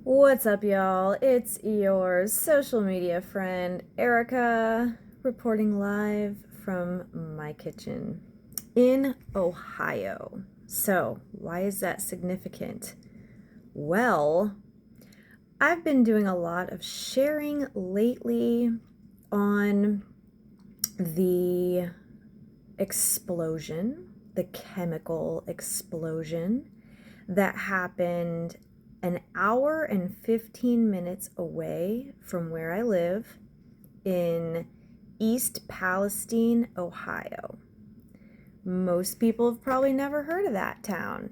What's up, y'all? It's your social media friend, Erica, reporting live from my kitchen in Ohio. So, why is that significant? Well, I've been doing a lot of sharing lately on the explosion, the chemical explosion that happened an hour and 15 minutes away from where I live in East Palestine, Ohio. Most people have probably never heard of that town.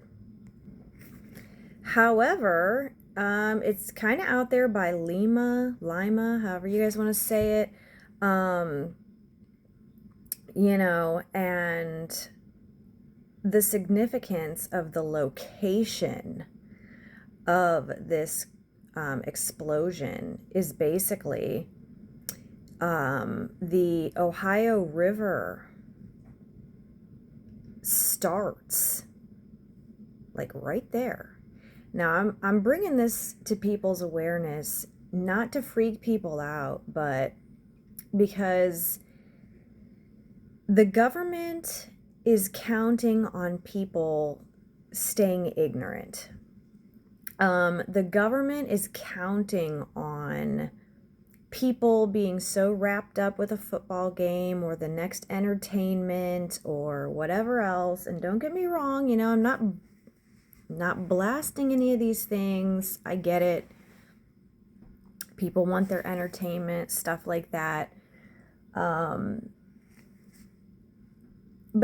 However, it's kind of out there by Lima, however you guys want to say it. And the significance of the location of this explosion is basically the Ohio River starts like right there. Now I'm bringing this to people's awareness, not to freak people out, but because the government is counting on people staying ignorant. The government is counting on people being so wrapped up with a football game or the next entertainment or whatever else. And don't get me wrong, I'm not blasting any of these things. I get it. People want their entertainment, stuff like that. But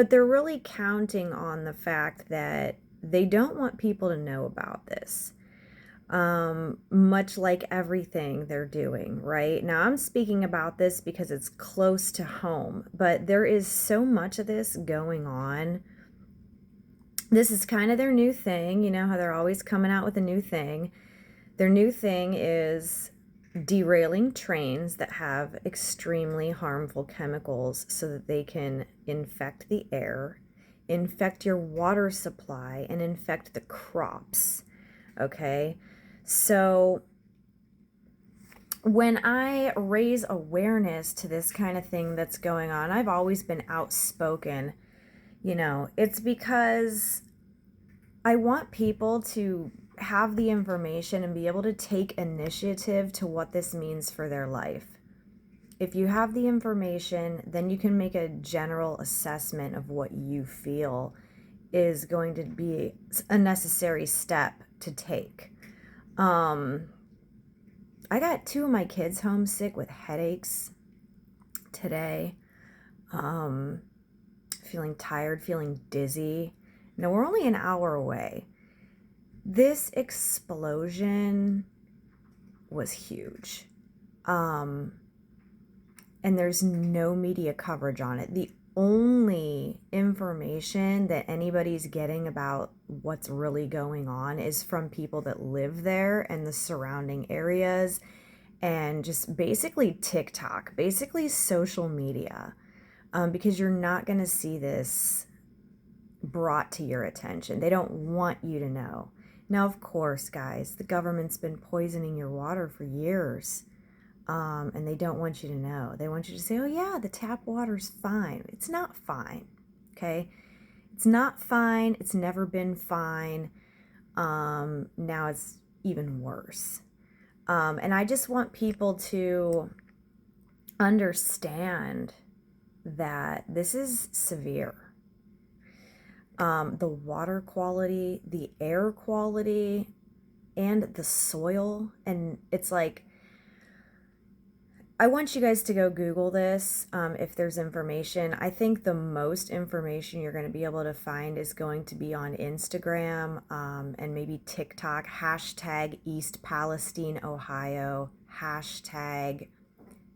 they're really counting on the fact that they don't want people to know about this. Much like everything they're doing, right? Now, I'm speaking about this because it's close to home, but there is so much of this going on. This is kind of their new thing. You know how they're always coming out with a new thing. Their new thing is derailing trains that have extremely harmful chemicals so that they can infect the air, infect your water supply, and infect the crops. Okay? So when I raise awareness to this kind of thing that's going on, I've always been outspoken. It's because I want people to have the information and be able to take initiative to what this means for their life. If you have the information, then you can make a general assessment of what you feel is going to be a necessary step to take. I got 2 of my kids homesick with headaches today. Feeling tired, feeling dizzy. Now, we're only an hour away. This explosion was huge. And there's no media coverage on it. The only information that anybody's getting about what's really going on is from people that live there and the surrounding areas, and just basically TikTok, basically social media, because you're not going to see this brought to your attention. They don't want you to know. Now, of course, guys, the government's been poisoning your water for years. And they don't want you to know. They want you to say, oh yeah, the tap water's fine. It's not fine, okay? It's not fine. It's never been fine. Now it's even worse. And I just want people to understand that this is severe. The water quality, the air quality, and the soil. And it's like, I want you guys to go Google this if there's information. I think the most information you're going to be able to find is going to be on Instagram and maybe TikTok, hashtag East Palestine, Ohio, hashtag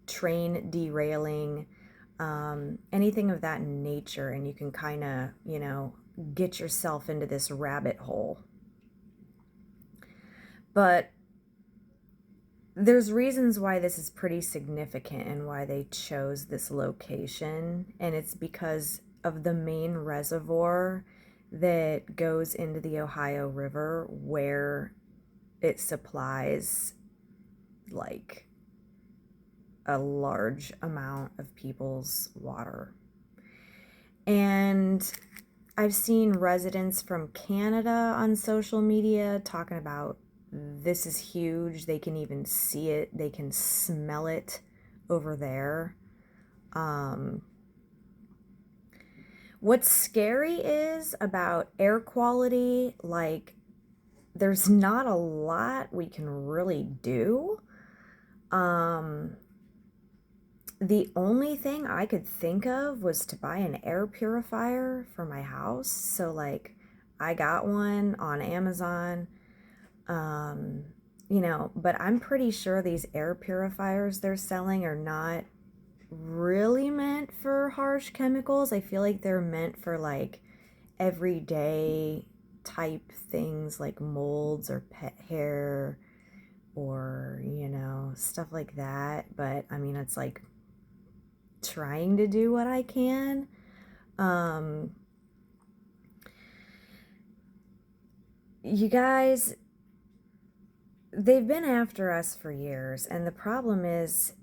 train derailing, anything of that nature. And you can kind of, get yourself into this rabbit hole. But there's reasons why this is pretty significant and why they chose this location, and it's because of the main reservoir that goes into the Ohio River where it supplies like a large amount of people's water. And I've seen residents from Canada on social media talking about this is huge. They can even see it, they can smell it over there. What's scary is about air quality, like, there's not a lot we can really do. The only thing I could think of was to buy an air purifier for my house. So, like, I got one on Amazon, but I'm pretty sure these air purifiers they're selling are not really meant for harsh chemicals. I feel like they're meant for like everyday type things like molds or pet hair or, stuff like that. But I mean, it's like trying to do what I can. You guys, they've been after us for years, and the problem is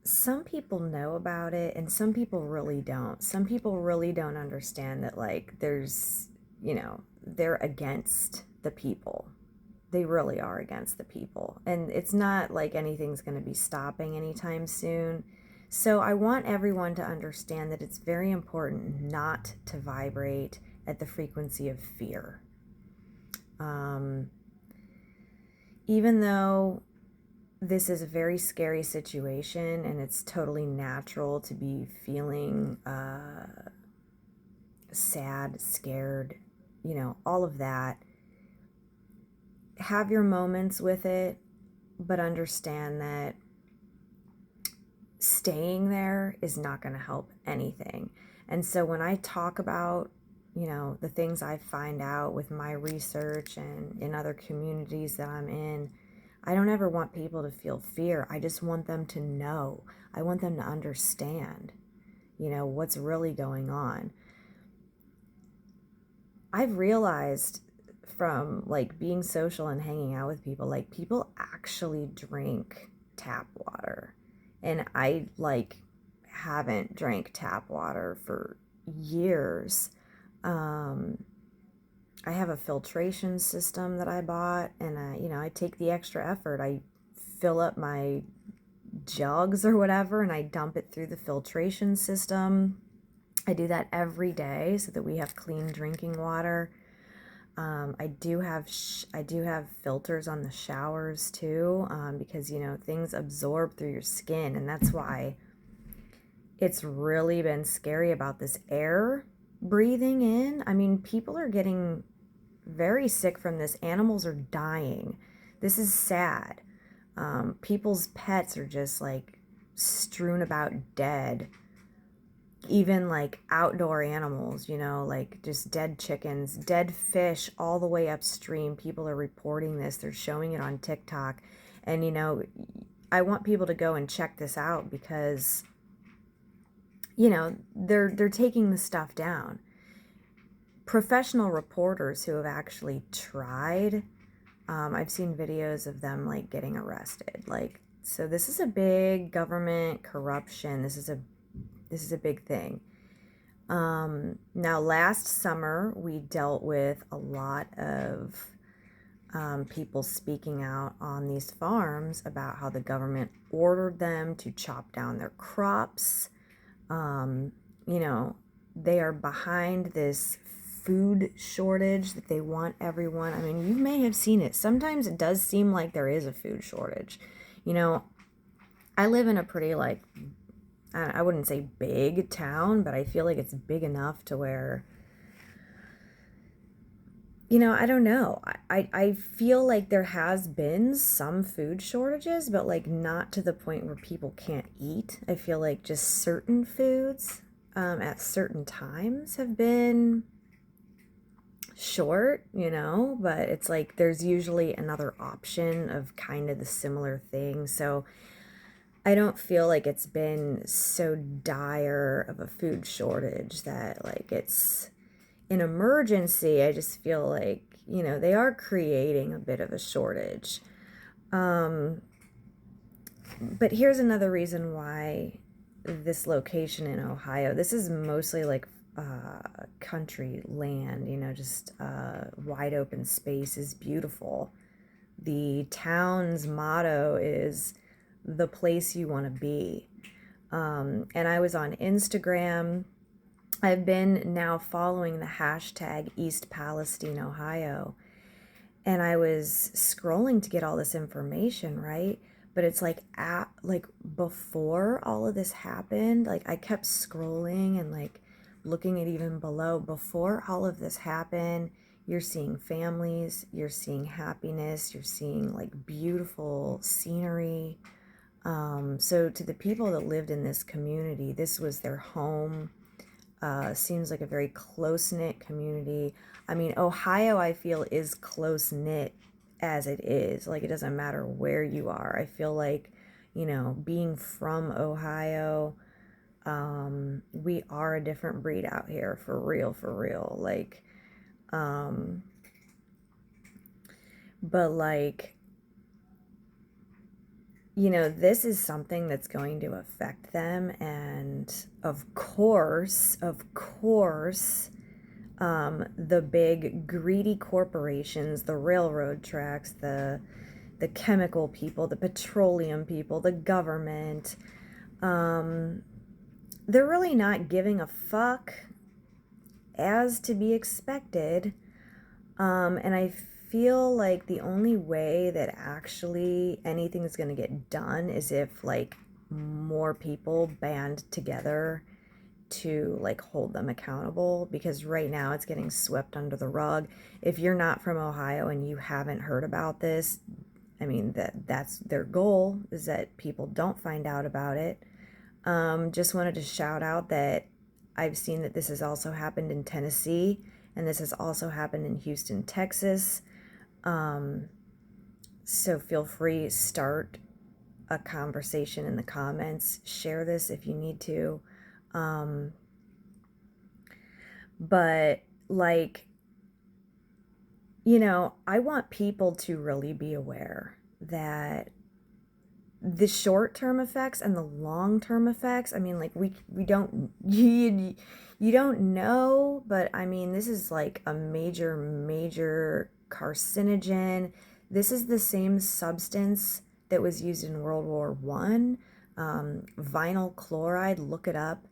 some people know about it and some people really don't. Some people really don't understand that, like, they're against the people. They really are against the people. And it's not like anything's going to be stopping anytime soon. So I want everyone to understand that it's very important not to vibrate at the frequency of fear. Even though this is a very scary situation and it's totally natural to be feeling sad, scared, all of that, have your moments with it, but understand that staying there is not going to help anything. And so when I talk about, the things I find out with my research and in other communities that I'm in, I don't ever want people to feel fear. I just want them to know. I want them to understand, what's really going on. I've realized from like being social and hanging out with people, like people actually drink tap water. And I like haven't drank tap water for years. I have a filtration system that I bought, and I take the extra effort. I fill up my jugs or whatever and I dump it through the filtration system. I do that every day so that we have clean drinking water. I do have filters on the showers too, because things absorb through your skin, and that's why it's really been scary about this air breathing in. I mean, people are getting very sick from this. Animals are dying. This is sad. People's pets are just like strewn about dead. Even like outdoor animals, like just dead chickens, dead fish all the way upstream. People are reporting this. They're showing it on TikTok. And, I want people to go and check this out because, they're taking the stuff down. Professional reporters who have actually tried, I've seen videos of them like getting arrested. Like, so this is a big government corruption. This is a big thing. Now, last summer, we dealt with a lot of people speaking out on these farms about how the government ordered them to chop down their crops. They are behind this food shortage that they want everyone. I mean, you may have seen it. Sometimes it does seem like there is a food shortage. I live in a pretty, like, I wouldn't say big town, but I feel like it's big enough to where, I don't know. I feel like there has been some food shortages, but like not to the point where people can't eat. I feel like just certain foods at certain times have been short, but it's like there's usually another option of kind of the similar thing. So I don't feel like it's been so dire of a food shortage that like it's an emergency. I just feel like, you know, they are creating a bit of a shortage. But here's another reason why this location in Ohio, this is mostly like country land, you know, just wide open space is beautiful. The town's motto is the place you want to be. And I was on Instagram. I've been now following the hashtag East Palestine, Ohio. And I was scrolling to get all this information, right? But it's like before all of this happened, like I kept scrolling and like looking at even below. Before all of this happened, you're seeing families, you're seeing happiness, you're seeing like beautiful scenery. So to the people that lived in this community, this was their home. Seems like a very close-knit community. I mean, Ohio, I feel, is close-knit as it is. Like, it doesn't matter where you are. I feel like, you know, being from Ohio, we are a different breed out here, for real, for real. Like, but like, you know, this is something that's going to affect them. And of course, the big greedy corporations, the railroad tracks, the chemical people, the petroleum people, the government, they're really not giving a fuck, as to be expected. And I feel like the only way that actually anything's going to get done is if like more people band together to like hold them accountable, because right now it's getting swept under the rug. If you're not from Ohio and you haven't heard about this, I mean, that's their goal, is that people don't find out about it. Just wanted to shout out that I've seen that this has also happened in Tennessee, and this has also happened in Houston, Texas. So feel free, start a conversation in the comments, share this if you need to. But like, you know, I want people to really be aware that the short-term effects and the long-term effects, I mean, like we don't, you don't know, but I mean, this is like a major carcinogen. This is the same substance that was used in World War I. Vinyl chloride, look it up.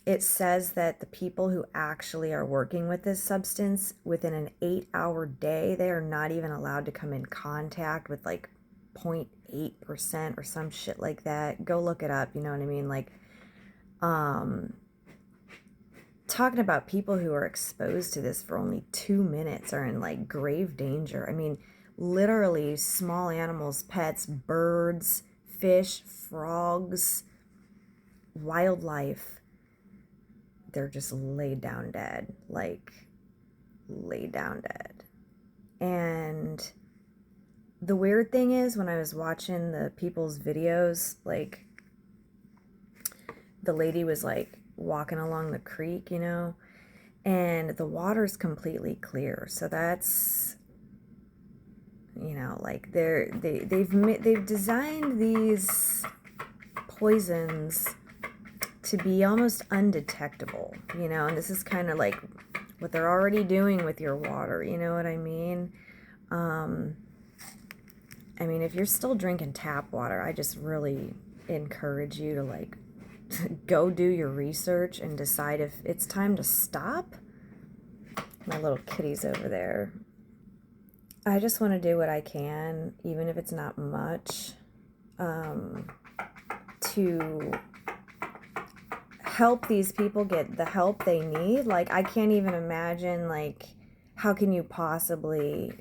It says that the people who actually are working with this substance, within an 8-hour day, they are not even allowed to come in contact with like 0.8% or some shit like that. Go look it up, you know what I mean? Like, talking about people who are exposed to this for only 2 minutes are in like grave danger. I mean, literally small animals, pets, birds, fish, frogs, wildlife, they're just laid down dead, like laid down dead. And the weird thing is, when I was watching the people's videos, like the lady was like walking along the creek, you know, and the water's completely clear. So that's, you know, like they've designed these poisons to be almost undetectable, you know, and this is kind of like what they're already doing with your water, you know what I mean? I mean, if you're still drinking tap water, I just really encourage you to like go do your research and decide if it's time to stop. My little kitty's over there. I just want to do what I can, even if it's not much, to help these people get the help they need. Like, I can't even imagine, like, how can you possibly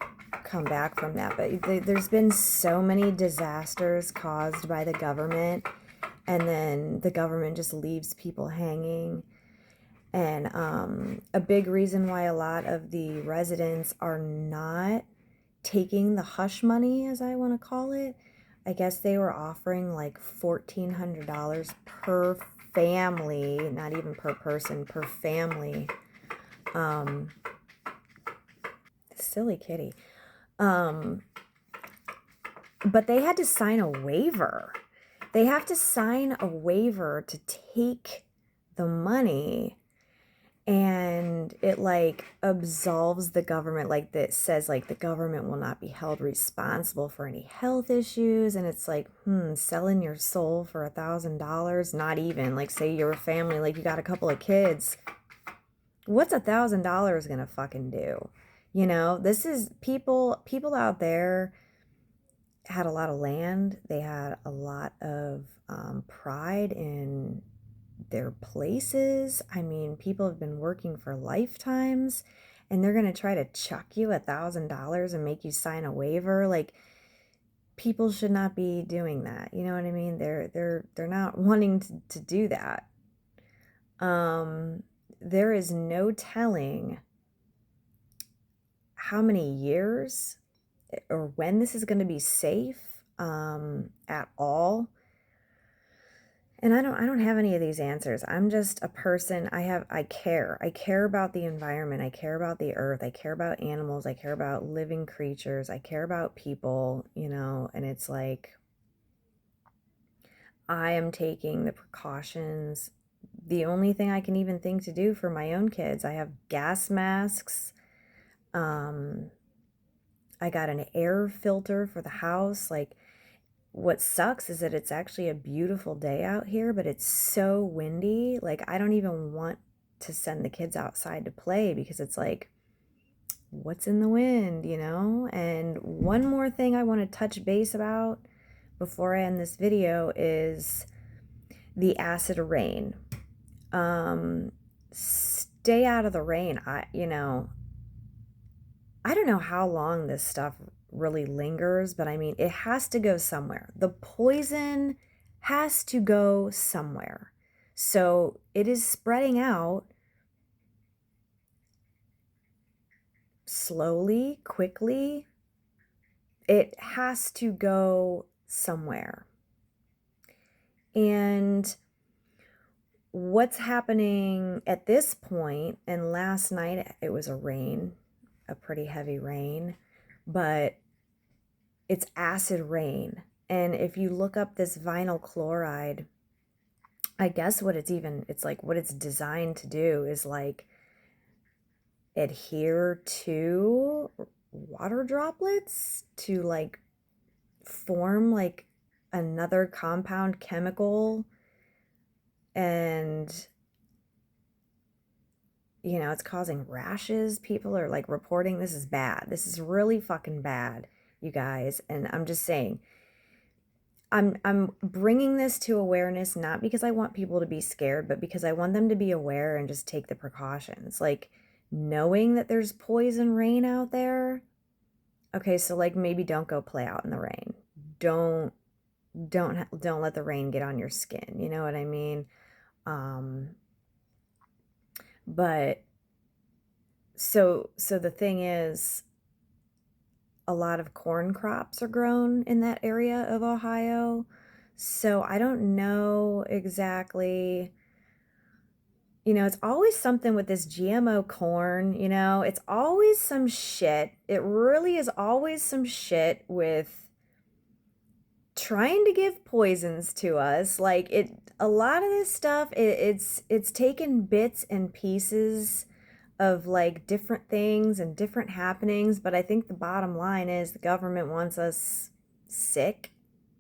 come back from that? But there's been so many disasters caused by the government, and then the government just leaves people hanging. And a big reason why a lot of the residents are not taking the hush money, as I want to call it, I guess they were offering like $1,400 per family, not even per person, per family. silly kitty. But they had to sign a waiver. They have to sign a waiver to take the money, and it like absolves the government, like that says like the government will not be held responsible for any health issues. And it's like, selling your soul for $1,000, not even, like, say you're a family, like you got a couple of kids, what's $1,000 gonna fucking do? You know, this is people out there had a lot of land. They had a lot of pride in their places. I mean, people have been working for lifetimes, and they're going to try to chuck you $1,000 and make you sign a waiver. Like, people should not be doing that. You know what I mean? They're not wanting to do that. There is no telling how many years or when this is going to be safe at all. And I don't have any of these answers. I'm just a person. I care about the environment. I care about the earth. I care about animals. I care about living creatures. I care about people, you know, and it's like I am taking the precautions. The only thing I can even think to do for my own kids, I have gas masks. I got an air filter for the house. Like, what sucks is that it's actually a beautiful day out here, but it's so windy. Like, I don't even want to send the kids outside to play because it's like, what's in the wind, you know? And one more thing I want to touch base about before I end this video is the acid rain. Stay out of the rain. I don't know how long this stuff really lingers, but I mean, it has to go somewhere. The poison has to go somewhere. So it is spreading out slowly, quickly. It has to go somewhere. And what's happening at this point, and last night it was a pretty heavy rain, but it's acid rain. And if you look up this vinyl chloride, I guess what it's like what it's designed to do is like adhere to water droplets to like form like another compound chemical. And you know, it's causing rashes. People are like reporting this is bad. This is really fucking bad, you guys. And I'm just saying, I'm bringing this to awareness, not because I want people to be scared, but because I want them to be aware and just take the precautions. Like, knowing that there's poison rain out there. Okay, so like maybe don't go play out in the rain. Don't let the rain get on your skin. You know what I mean? But so the thing is, a lot of corn crops are grown in that area of Ohio. So I don't know exactly, you know, it's always something with this GMO corn, you know, it's always some shit. It really is always some shit with trying to give poisons to us. Like, a lot of this stuff, it's taken bits and pieces of like different things and different happenings, but I think the bottom line is the government wants us sick.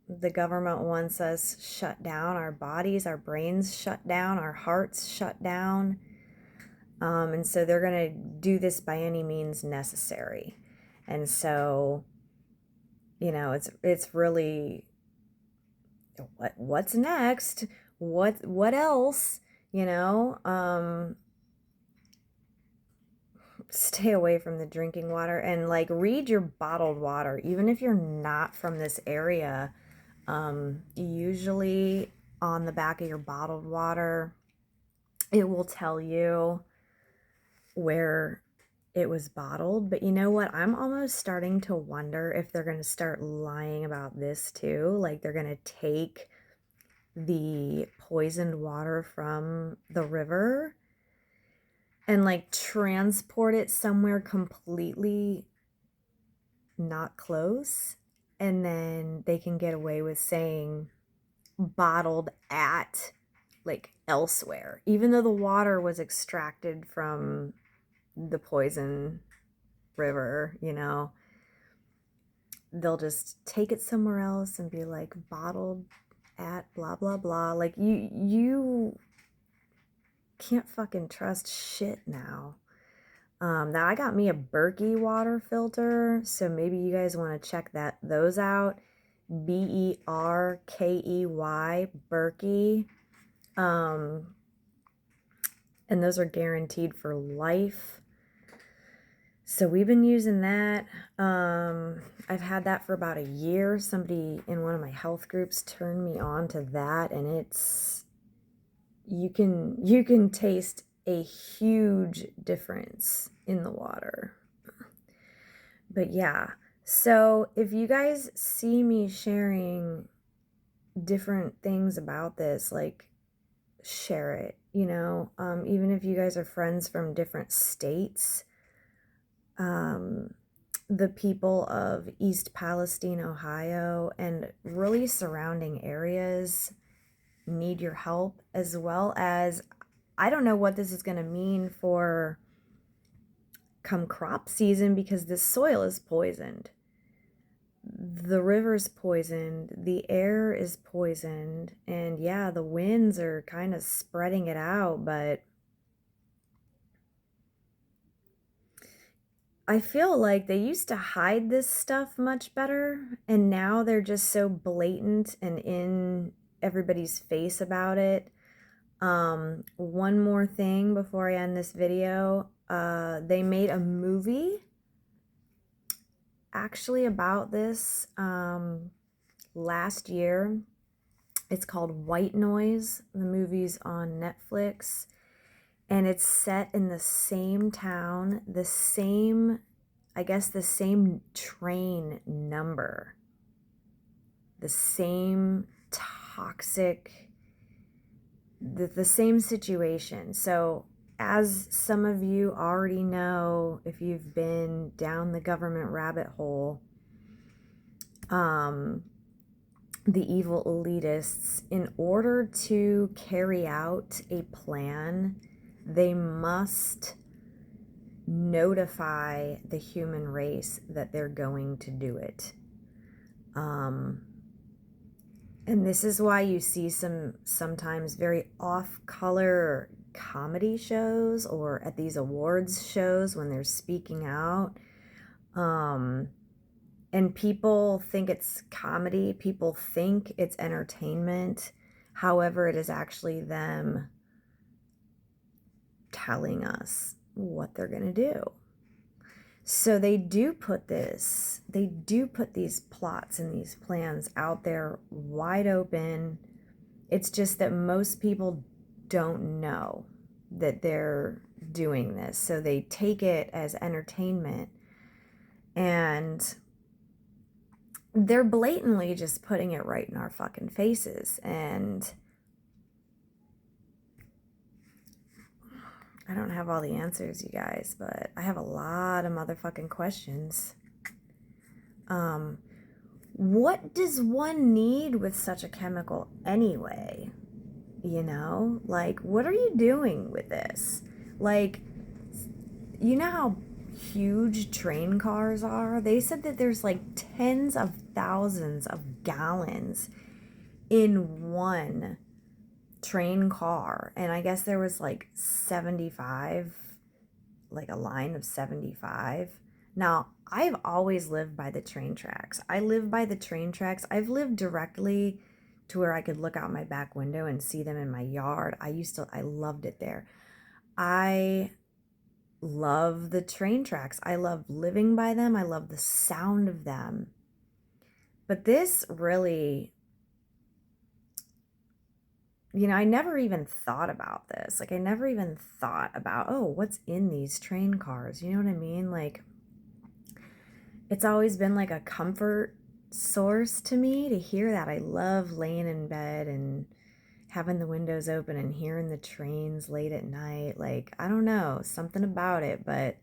The government wants us shut down, our bodies, our brains shut down, our hearts shut down. And so they're going to do this by any means necessary. And so, you know, it's really what's next? What else? You know, stay away from the drinking water and like read your bottled water. Even if you're not from this area, usually on the back of your bottled water, it will tell you where it was bottled. But you know what? I'm almost starting to wonder if they're going to start lying about this too. Like, they're going to take the poisoned water from the river and like transport it somewhere completely not close, and then they can get away with saying bottled at, like, elsewhere, even though the water was extracted from the poison river, you know. They'll just take it somewhere else and be like bottled at blah blah blah. Like, you can't fucking trust shit now. Now I got me a Berkey water filter, so maybe you guys want to check those out. Berkey, Berkey. And those are guaranteed for life. So we've been using that. I've had that for about a year. Somebody in one of my health groups turned me on to that, and it's, you can taste a huge difference in the water. But yeah, so if you guys see me sharing different things about this, like, share it, you know, even if you guys are friends from different states. The people of East Palestine, Ohio, and really surrounding areas need your help, as well as, I don't know what this is going to mean for come crop season, because this soil is poisoned. The river's poisoned, the air is poisoned, and yeah, the winds are kind of spreading it out, but I feel like they used to hide this stuff much better, and now they're just so blatant and in everybody's face about it. One more thing before I end this video. They made a movie actually about this last year. It's called White Noise. The movie's on Netflix, and it's set in the same town, the same, I guess, the same train number, the same toxic, the same situation. So, as some of you already know, if you've been down the government rabbit hole, the evil elitists, in order to carry out a plan, they must notify the human race that they're going to do it. And this is why you see sometimes very off-color comedy shows, or at these awards shows when they're speaking out. And people think it's comedy. People think it's entertainment. However, it is actually them telling us what they're going to do. So they do put these plots and these plans out there wide open. It's just that most people don't know that they're doing this. So they take it as entertainment, and they're blatantly just putting it right in our fucking faces. And I don't have all the answers, you guys, but I have a lot of motherfucking questions. What does one need with such a chemical anyway? You know, like, what are you doing with this? Like, you know how huge train cars are? They said that there's like tens of thousands of gallons in one train car, and I guess there was like 75, like a line of 75. Now, I've always lived by the train tracks. I live by the train tracks. I've lived directly to where I could look out my back window and see them in my yard. I loved it there. I love the train tracks. I love living by them. I love the sound of them. But this really, you know, I never even thought about this. Like, I never even thought about, oh, what's in these train cars? You know what I mean? Like, it's always been like a comfort source to me to hear that. I love laying in bed and having the windows open and hearing the trains late at night. Like, I don't know, something about it. But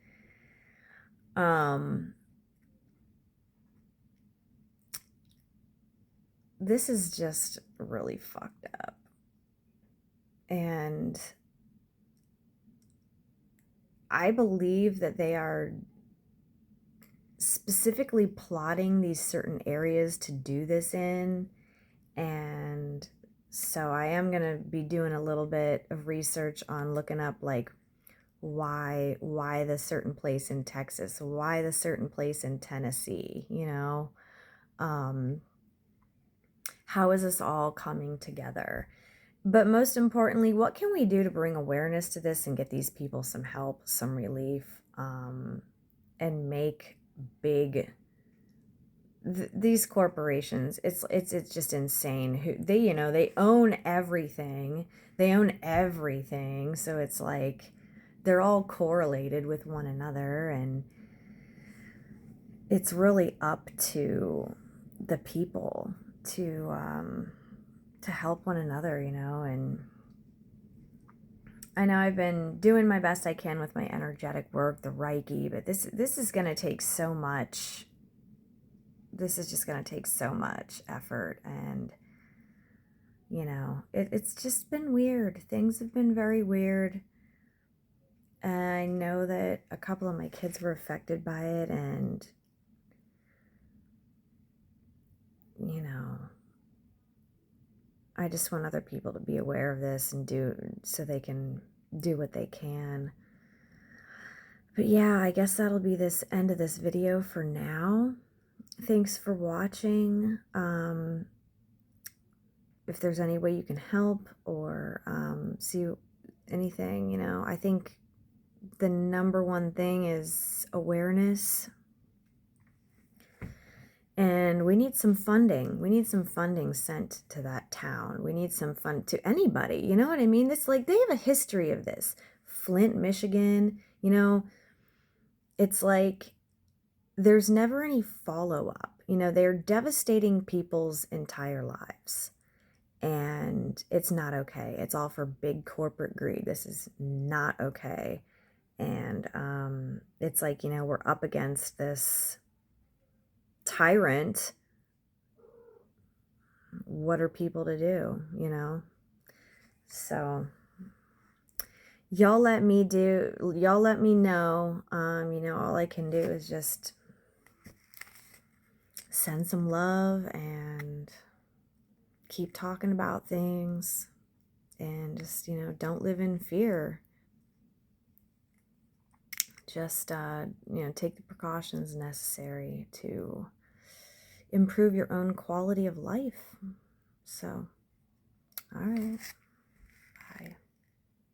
this is just really fucked up. And I believe that they are specifically plotting these certain areas to do this in. And so I am going to be doing a little bit of research on looking up like why the certain place in Texas, why the certain place in Tennessee, you know? How is this all coming together? But most importantly, what can we do to bring awareness to this and get these people some help, some relief, and make big these corporations? It's just insane. Who they, you know, they own everything. They own everything. So it's like they're all correlated with one another, and it's really up to the people to help one another, you know. And I know I've been doing my best I can with my energetic work, the Reiki, but this is going to take so much. This is just going to take so much effort, and you know, it's just been weird. Things have been very weird. I know that a couple of my kids were affected by it, and you know, I just want other people to be aware of this and do so they can do what they can. But yeah, I guess that'll be this end of this video for now. Thanks for watching. If there's any way you can help or see anything, you know, I think the number one thing is awareness. And we need some funding. We need some funding sent to that town. We need some fund to anybody. You know what I mean? It's like they have a history of this. Flint, Michigan, you know, it's like there's never any follow-up. You know, they're devastating people's entire lives. And it's not okay. It's all for big corporate greed. This is not okay. And it's like, you know, we're up against this tyrant. What are people to do, you know? So y'all let me know. You know, all I can do is just send some love and keep talking about things, and just, you know, don't live in fear. Just you know, take the precautions necessary to improve your own quality of life. So, all right.